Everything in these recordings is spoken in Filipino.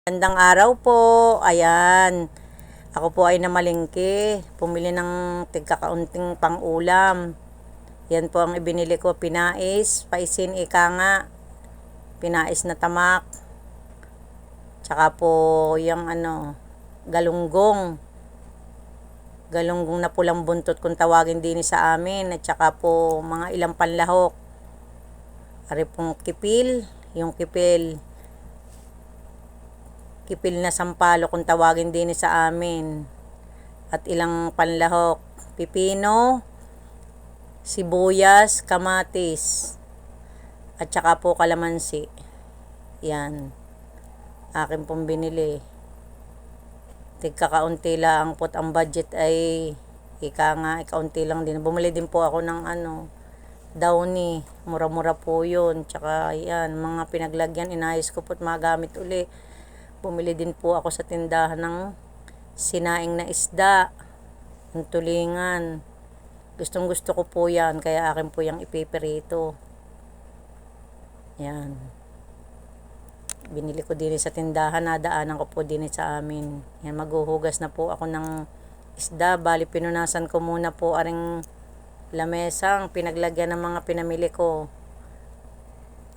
Magandang araw po. Ayan. Ako po ay namalengke. Pumili ng tigkakaunting pang-ulam. Yan po ang ibinili ko. Pinais, paisin, ika nga. Pinais na tamak. Tsaka po yung galunggong. Galunggong na pulang buntot kung tawagin din sa amin. At tsaka po mga ilang panlahok. Ari pong kipil. Yung kipil na sampalo kung tawagin din sa amin. At ilang panlahok, pipino, sibuyas, kamatis, at saka po kalamansi. Yan. Akin pong binili. Tigkakaunti lang po ang budget ay ikaunti lang din. Bumili din po ako ng downy. Mura-mura po yun. Tsaka yan, mga pinaglagyan, inayos ko po't magamit uli. Bumili din po ako sa tindahan ng sinaing na isda, ng tulingan. Gustong gusto ko po yan, kaya akin po yung ipiperito. Yan. Binili ko din sa tindahan, nadaanan ko po din sa amin. Yan, maghuhugas na po ako ng isda. Bali, pinunasan ko muna po aring lamesang pinaglagyan ng mga pinamili ko.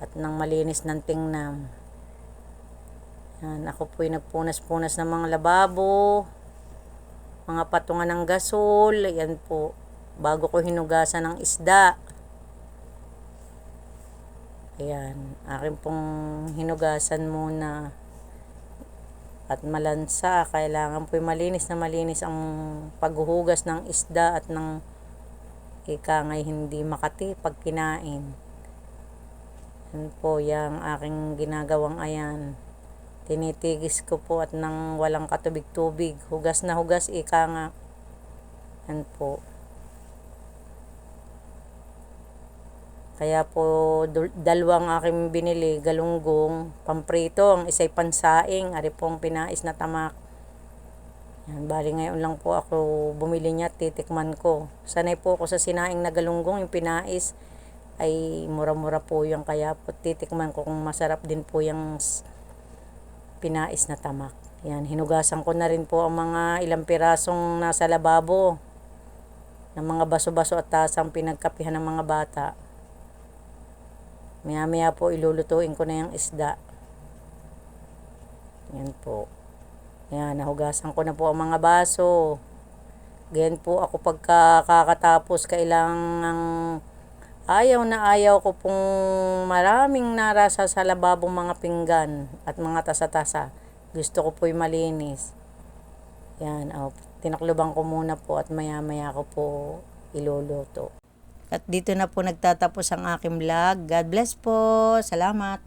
At nang malinis ng tingnam. Yan, ako po yung nagpunas-punas ng mga lababo, mga patungan ng gasol, yan po, bago ko hinugasan ng isda. Ayan, akin pong hinugasan muna. At malansa, kailangan po yung malinis na malinis ang paghuhugas ng isda at ng ikangay hindi makati pag kinain. Yan po, yung aking ginagawang ayan. Tinitigis ko po at nang walang katubig-tubig. Hugas na hugas, ika nga. Yan po. Kaya po, dalawang aking binili, galunggong, pamprito, ang isa'y pansaing, ari pong pinais na tamak. Yan, bali ngayon lang po ako bumili niya, titikman ko. Sanay po ako sa sinaing na galunggong, yung pinais ay mura-mura po yung kaya po titikman ko kung masarap din po yung pinais na tamak. Yan, hinugasan ko na rin po ang mga ilang pirasong nasa lababo ng mga baso-baso at tasang pinagkapihan ng mga bata. Maya-maya po ilulutuin ko na yung isda. Yan po. Yan, nahugasan ko na po ang mga baso. Ganyan po ako pagkakatapos kailangang ayaw ko pong maraming narasa sa lababong mga pinggan at mga tasa-tasa. Gusto ko po yung malinis. Yan, tinakluban ko muna po at maya-maya ko po iluluto. At dito na po nagtatapos ang aking vlog. God bless po. Salamat.